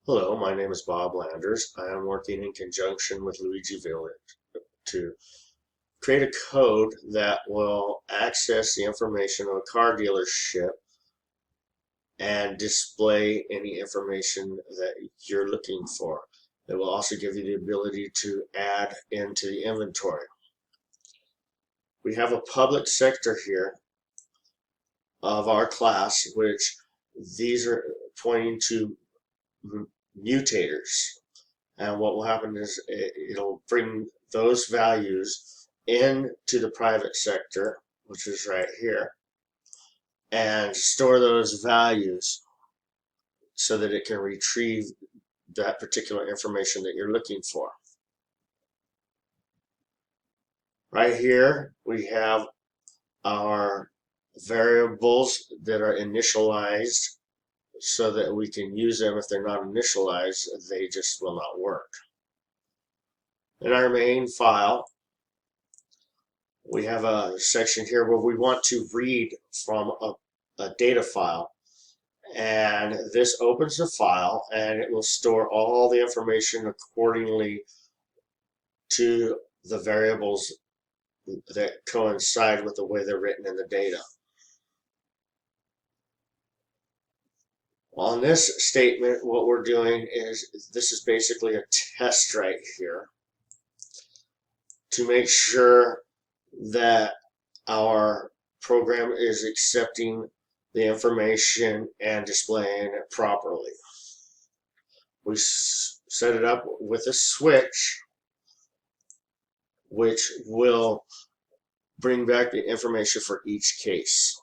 Hello, my name is Bob Landers. I am working in conjunction with Luigi Village to create a code that will access the information of a car dealership and display any information that you're looking for. It will also give you the ability to add into the inventory. We have a public sector here of our class, which these are pointing to mutators. And what will happen is it'll bring those values into the private sector, which is right here, and store those values so that it can retrieve that particular information that you're looking for. Right here, we have our variables that are initialized so that we can use them. If they're not initialized, they just will not work. In our main file, we have a section here where we want to read from a data file, and this opens the file and it will store all the information accordingly to the variables that coincide with the way they're written in the data. On this statement, what we're doing is this is basically a test right here to make sure that our program is accepting the information and displaying it properly. We set it up with a switch which will bring back the information for each case.